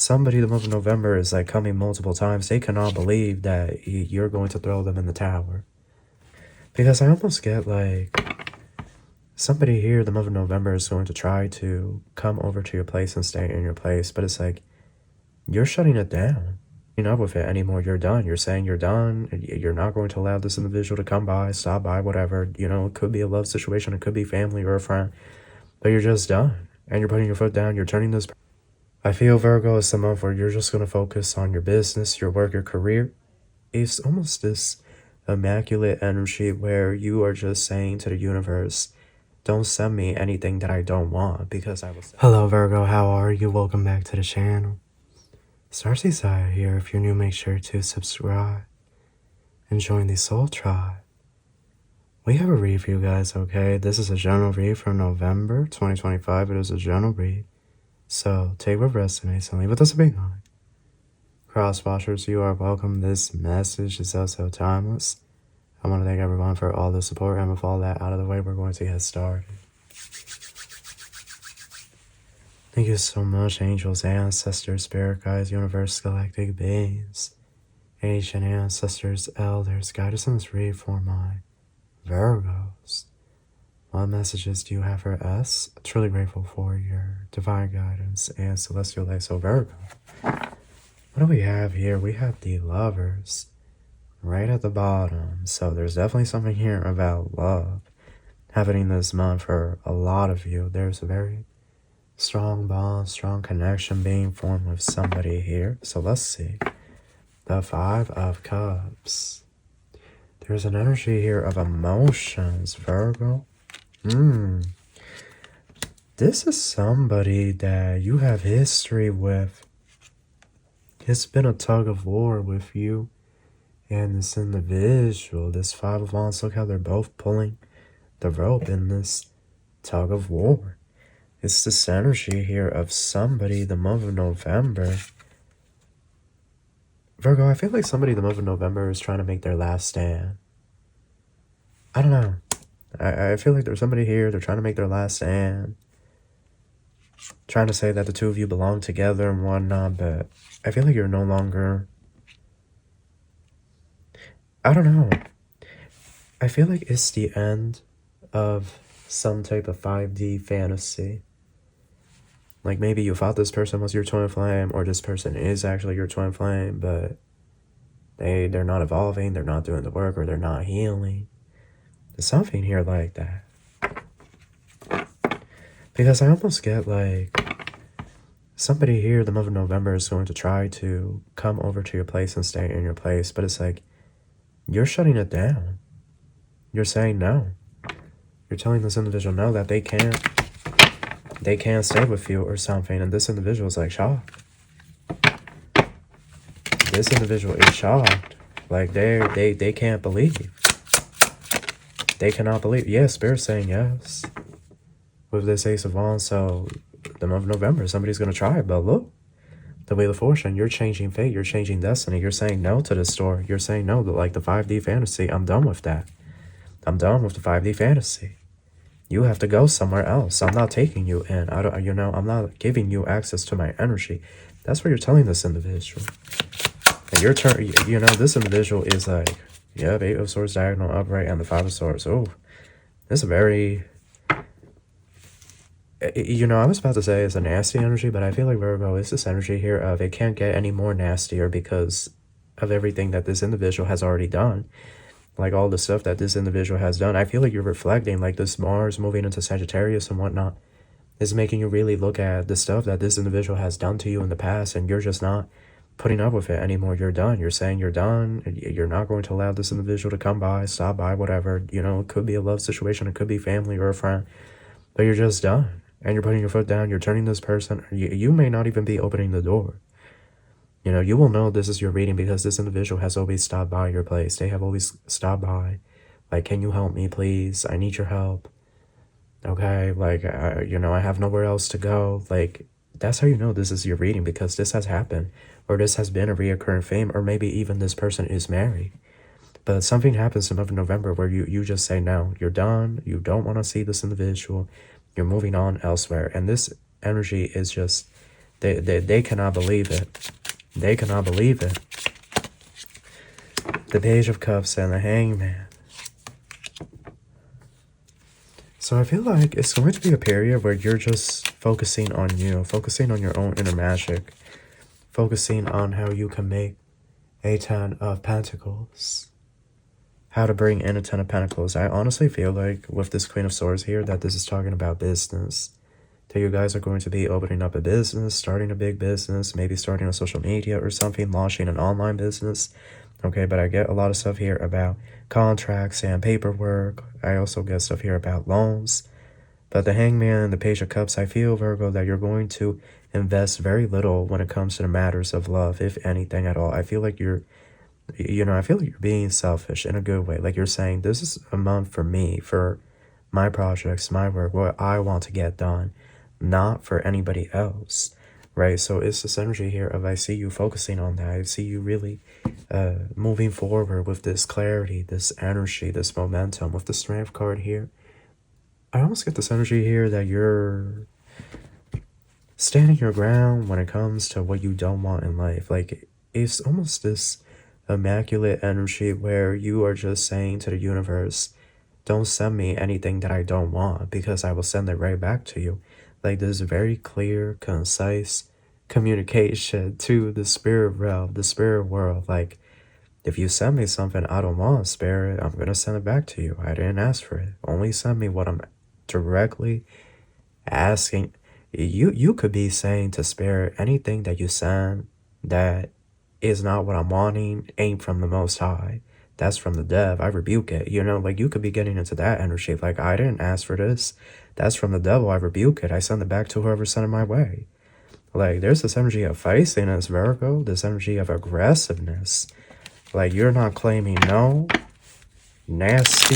somebody the month of November is like coming multiple times. They cannot believe that you're going to throw them in the tower. Because I almost get like somebody here the month of November is going to try to come over to your place and stay in your place, but it's like you're shutting it down. You're not with it anymore. You're done. You're saying you're done. You're not going to allow this individual to come by, stop by, whatever. You know, it could be a love situation. It could be family or a friend, but you're just done. And you're putting your foot down. You're turning this. I feel Virgo is the month where you're just going to focus on your business, your work, your career. It's almost this immaculate energy where you are just saying to the universe, don't send me anything that I don't want because I was. Hello Virgo, how are you? Welcome back to the channel. Starcy Side here. If you're new, make sure to subscribe and join the Soul Tribe. We have a read for you guys, okay? This is a general read for November 2025. It is a general read. So take what resonates and leave with us a big line. Cross-watchers, you are welcome. This message is also timeless. I want to thank everyone for all the support, and with all that out of the way, we're going to get started. Thank you so much, angels, ancestors, spirit guides, universe, galactic beings, ancient ancestors, elders. Guide us in this read for my Virgos. What messages do you have for us? Truly grateful for your divine guidance and celestial light. So Virgo, what do we have here? We have the Lovers right at the bottom. So there's definitely something here about love happening this month for a lot of you. There's a very strong bond, strong connection being formed with somebody here. So let's see. The Five of Cups. There's an energy here of emotions, Virgo. This is somebody that you have history with. It's been a tug of war with you and this individual. This Five of Wands, look how they're both pulling the rope in this tug of war. It's this energy here of somebody the month of November. Virgo, I feel like somebody the month of November is trying to make their last stand. I don't know. I feel like there's somebody here, they're trying to make their last stand. Trying to say that the two of you belong together and whatnot, but I feel like you're no longer... I don't know. I feel like it's the end of some type of 5D fantasy. Like maybe you thought this person was your twin flame, or this person is actually your twin flame, but they're not evolving, they're not doing the work, or they're not healing. There's something here like that. Because I almost get like somebody here the month of November is going to try to come over to your place and stay in your place, but it's like you're shutting it down. You're saying no. You're telling this individual no, that they can't stay with you or something, and this individual is like shocked. This individual is shocked. Like they can't believe. They cannot believe. Yeah, Spirit's saying yes. With this Ace of Wands, so the month of November, somebody's going to try it. But look, the Wheel of Fortune, you're changing fate. You're changing destiny. You're saying no to this story. You're saying no to like the 5D fantasy. I'm done with that. I'm done with the 5D fantasy. You have to go somewhere else. I'm not taking you in. I'm not giving you access to my energy. That's what you're telling this individual. And your turn, this individual is like, you have 8 of Swords diagonal upright and the 5 of Swords. Oh, this is a very, I was about to say it's a nasty energy, but I feel like Virgo is this energy here of it can't get any more nastier because of everything that this individual has already done. Like all the stuff that this individual has done. I feel like you're reflecting, like this Mars moving into Sagittarius and whatnot is making you really look at the stuff that this individual has done to you in the past, and you're just not putting up with it anymore. You're done. You're saying you're done. You're not going to allow this individual to come by, stop by, whatever. It could be a love situation. It could be family or a friend, but you're just done. And you're putting your foot down. You're turning this person. You may not even be opening the door. You will know this is your reading because this individual has always stopped by your place. They have always stopped by. Like, can you help me, please? I need your help. Okay, like, I have nowhere else to go. Like, that's how you know this is your reading, because this has happened, or this has been a reoccurring theme, or maybe even this person is married. But something happens in November where you just say no. You're done. You don't want to see this individual. You're moving on elsewhere. And this energy is just They cannot believe it. They cannot believe it. The Page of Cups and the Hangman. So I feel like it's going to be a period where you're just focusing on you, focusing on your own inner magic, focusing on how you can make a 10 of Pentacles, how to bring in a 10 of Pentacles. I honestly feel like with this Queen of Swords here that this is talking about business, that you guys are going to be opening up a business, starting a big business, maybe starting on social media or something, launching an online business. Okay, but I get a lot of stuff here about contracts and paperwork. I also get stuff here about loans. But the Hangman and the Page of Cups, I feel, Virgo, that you're going to invest very little when it comes to the matters of love, if anything at all. I feel like you're, I feel like you're being selfish in a good way. Like you're saying, this is a month for me, for my projects, my work, what I want to get done, not for anybody else, right? So it's this energy here of I see you focusing on that. I see you really moving forward with this clarity, this energy, this momentum. With the Strength card here, I almost get this energy here that you're standing your ground when it comes to what you don't want in life. Like it's almost this immaculate energy where you are just saying to the universe, don't send me anything that I don't want, because I will send it right back to you. Like this very clear, concise communication to the spirit realm, the spirit world. Like, if you send me something I don't want, spirit, I'm going to send it back to you. I didn't ask for it. Only send me what I'm directly asking. You could be saying to spirit, anything that you send that is not what I'm wanting ain't from the Most High. That's from the dev. I rebuke it. Like you could be getting into that energy. Like, I didn't ask for this. That's from the devil. I rebuke it. I send it back to whoever sent it my way. Like, there's this energy of feistiness, Virgo. This energy of aggressiveness. Like, you're not claiming no nasty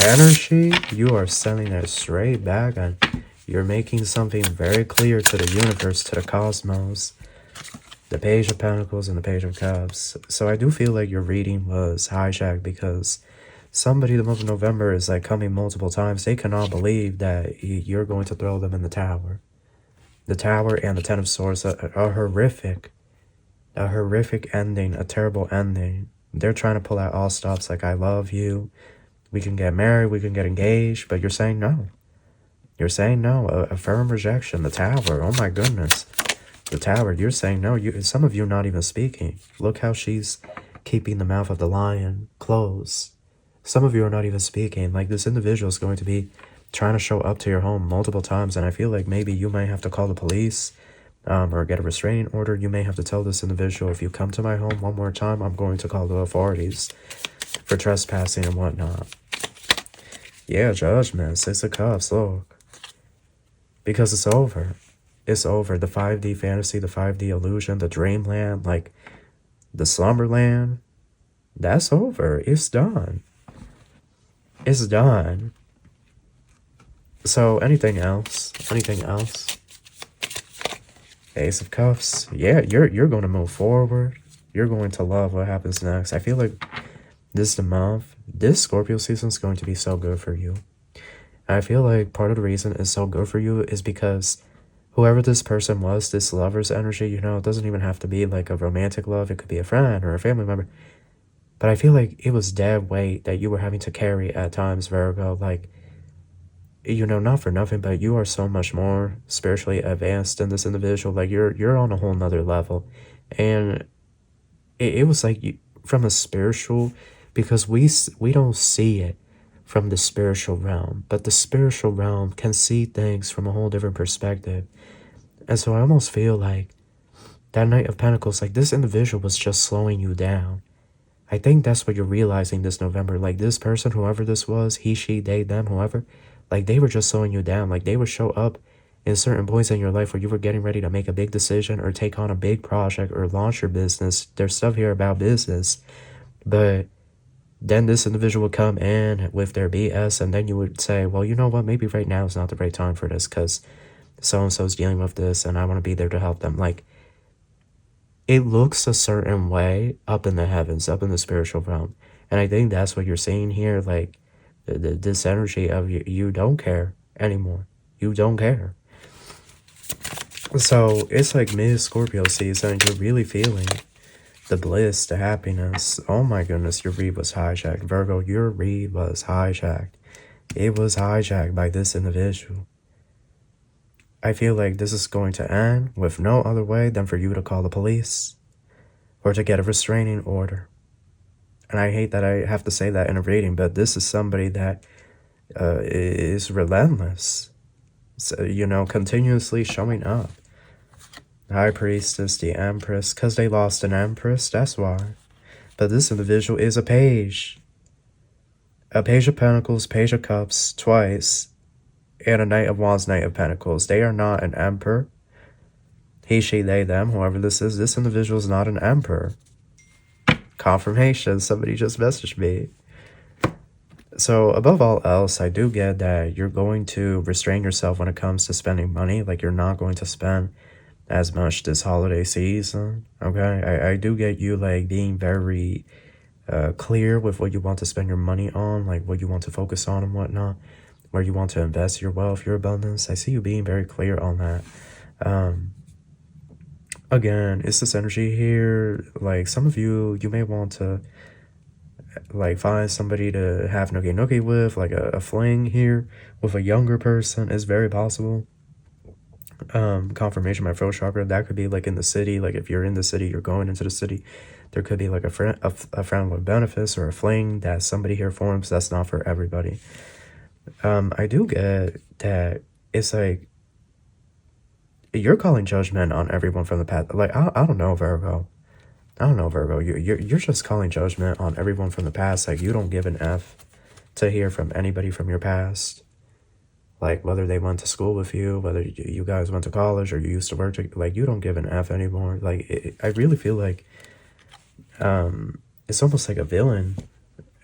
energy. You are sending it straight back, and you're making something very clear to the universe, to the cosmos. The Page of Pentacles and the Page of Cups. So I do feel like your reading was hijacked because somebody the month of November is like coming multiple times. They cannot believe that you're going to throw them in the Tower. The Tower and the Ten of Swords are horrific. A horrific ending, a terrible ending. They're trying to pull out all stops like, I love you. We can get married, we can get engaged, but you're saying no. You're saying no. A firm rejection. The Tower. Oh my goodness. The Tower. You're saying no. Some of you not even speaking. Look how she's keeping the mouth of the lion closed. Some of you are not even speaking. Like, this individual is going to be trying to show up to your home multiple times, and I feel like maybe you might have to call the police or get a restraining order. You may have to tell this individual, if you come to my home one more time, I'm going to call the authorities for trespassing and whatnot. Yeah, Judgment, 6 of Cups, look. Because it's over. It's over. The 5D fantasy, the 5D illusion, the dreamland, like the slumberland, that's over. It's done. It's done. So anything else? Anything else? Ace of Cups. Yeah, you're going to move forward. You're going to love what happens next. I feel like this is the month. This Scorpio season is going to be so good for you. And I feel like part of the reason it's so good for you is because whoever this person was, this lover's energy, it doesn't even have to be like a romantic love. It could be a friend or a family member. But I feel like it was dead weight that you were having to carry at times, Virgo. Like, not for nothing, but you are so much more spiritually advanced than this individual. Like, you're on a whole nother level. And it was like from a spiritual, because we don't see it from the spiritual realm, but the spiritual realm can see things from a whole different perspective. And so I almost feel like that Knight of Pentacles, like this individual was just slowing you down. I think that's what you're realizing this November. Like, this person, whoever this was, he, she, they, them, whoever, like they were just slowing you down. Like, they would show up in certain points in your life where you were getting ready to make a big decision or take on a big project or launch your business. There's stuff here about business, but then this individual would come in with their BS, and then you would say, well, you know what, maybe right now is not the right time for this because so-and-so is dealing with this and I want to be there to help them. Like, it looks a certain way up in the heavens, up in the spiritual realm. And I think that's what you're seeing here. Like, this energy of you don't care anymore. You don't care. So it's like mid-Scorpio season. You're really feeling the bliss, the happiness. Oh my goodness, your read was hijacked. Virgo, your read was hijacked. It was hijacked by this individual. I feel like this is going to end with no other way than for you to call the police or to get a restraining order. And I hate that I have to say that in a reading, but this is somebody that is relentless. So, you know, continuously showing up. High Priestess, the Empress, because they lost an Empress, that's why. But this individual is a page. A Page of Pentacles, Page of Cups, twice, and a Knight of Wands, Knight of Pentacles. They are not an Emperor. He, she, they, them, whoever this is, this individual is not an Emperor. Confirmation, somebody just messaged me. So above all else, I do get that you're going to restrain yourself when it comes to spending money. Like, you're not going to spend as much this holiday season. Okay, I do get you like being very clear with what you want to spend your money on, like what you want to focus on and whatnot, where you want to invest your wealth, your abundance. I see you being very clear on that. Again, it's this energy here. Like, some of you may want to like find somebody to have nookie with, like a fling here with a younger person is very possible. Confirmation, my throat chakra, that could be like in the city. Like, if you're in the city, you're going into the city, there could be like a friend with benefits or a fling that somebody here forms. That's not for everybody. I do get that it's like you're calling judgment on everyone from the past. Like, I don't know, Virgo. I don't know, Virgo. You're just calling judgment on everyone from the past. Like, you don't give an F to hear from anybody from your past. Like, whether they went to school with you, whether you guys went to college or you used to work together, like, you don't give an F anymore. Like, I really feel like it's almost like a villain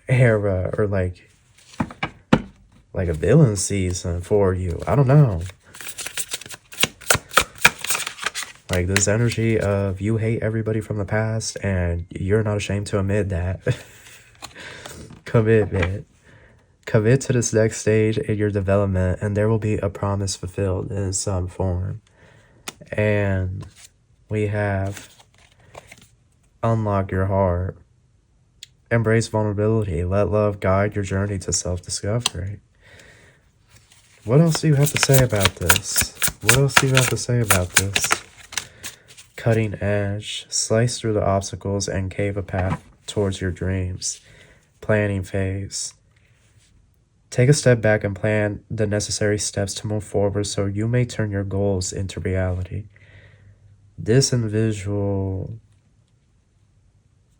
era, or like a villain season for you. I don't know. Like, this energy of you hate everybody from the past and you're not ashamed to admit that. Commitment. Commit to this next stage in your development, and there will be a promise fulfilled in some form. And we have unlock your heart. Embrace vulnerability. Let love guide your journey to self-discovery. What else do you have to say about this? What else do you have to say about this? Cutting edge. Slice through the obstacles and cave a path towards your dreams. Planning phase. Take a step back and plan the necessary steps to move forward so you may turn your goals into reality. This individual,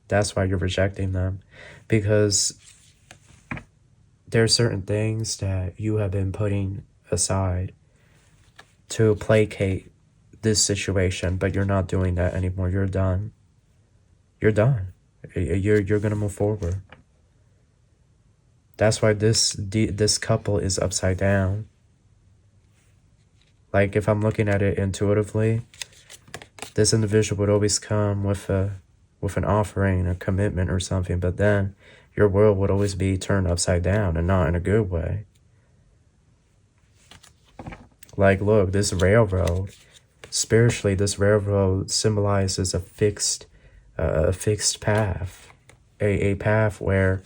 that's why you're rejecting them, because there are certain things that you have been putting aside to placate this situation, but you're not doing that anymore. You're done. You're done. You're going to move forward. That's why this couple is upside down. Like, if I'm looking at it intuitively, this individual would always come with an offering, a commitment or something, but then your world would always be turned upside down, and not in a good way. Like, look, this railroad, spiritually, this railroad symbolizes a fixed path, a path where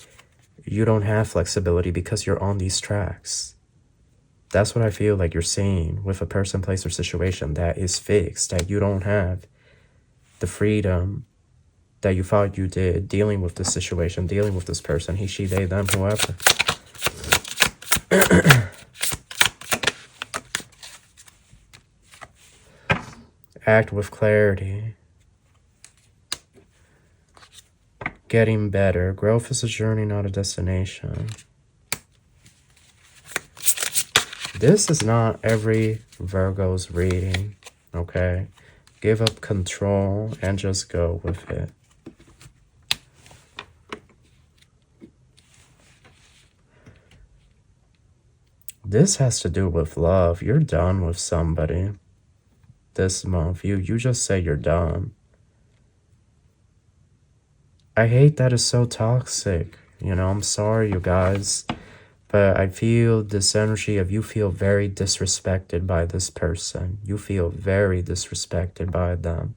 you don't have flexibility because you're on these tracks. That's what I feel like you're seeing with a person, place, or situation that is fixed, that you don't have the freedom that you thought you did dealing with this situation, dealing with this person, he, she, they, them, whoever. Act with clarity. Getting better. Growth is a journey, not a destination. This is not every Virgo's reading, okay? Give up control and just go with it. This has to do with love. You're done with somebody this month. You just say you're done. I hate that it's so toxic. You know, I'm sorry, you guys. But I feel this energy of you feel very disrespected by this person. You feel very disrespected by them.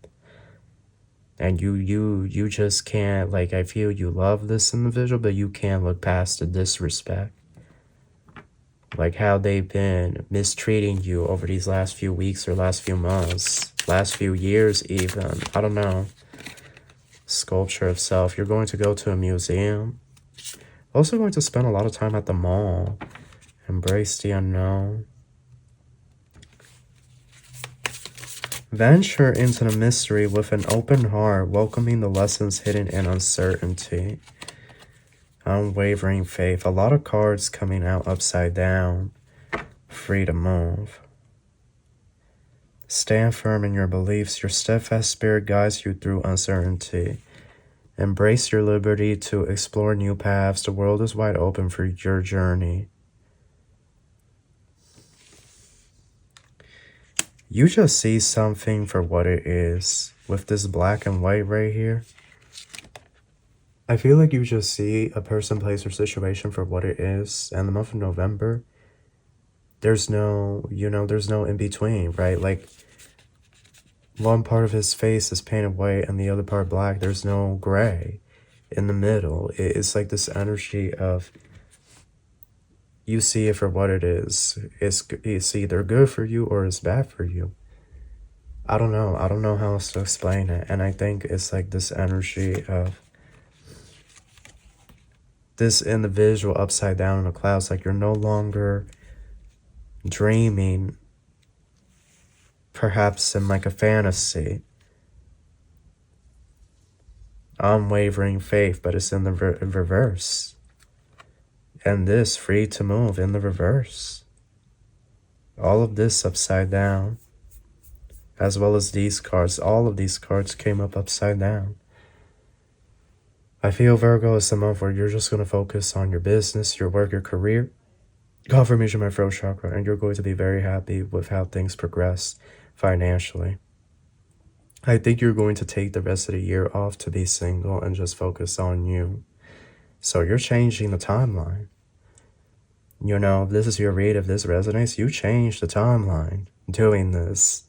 And you just can't, like, I feel you love this individual, but you can't look past the disrespect. Like how they've been mistreating you over these last few weeks or last few months, last few years even. I don't know. Sculpture of self. You're going to go to a museum. Also going to spend a lot of time at the mall. Embrace the unknown. Venture into the mystery with an open heart, welcoming the lessons hidden in uncertainty. Unwavering faith. A lot of cards coming out upside down. Free to move. Stand firm in your beliefs. Your steadfast spirit guides you through uncertainty. Embrace your liberty to explore new paths. The world is wide open for your journey. You just see something for what it is. With this black and white right here, I feel like you just see a person, place, or situation for what it is. And the month of November, there's no, there's no in between, right? Like, one part of his face is painted white and the other part black. There's no gray in the middle. It's like this energy of, you see it for what it is. It's either good for you or it's bad for you. I don't know. I don't know how else to explain it. And I think it's like this energy of this individual upside down in the clouds. Like, you're no longer dreaming, perhaps in like a fantasy. Unwavering faith, but it's in the reverse. And this free to move in the reverse. All of this upside down. As well as these cards. All of these cards came up upside down. I feel Virgo is the month where you're just going to focus on your business, your work, your career. Confirmation, my throat chakra. And you're going to be very happy with how things progress financially. I think you're going to take the rest of the year off to be single and just focus on you. So you're changing the timeline. If this is your read, if this resonates, you change the timeline doing this.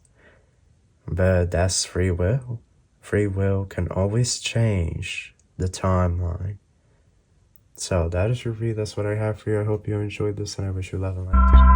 But that's free will. Free will can always change the timeline. So that is your read. That's what I have for you. I hope you enjoyed this and I wish you love and light.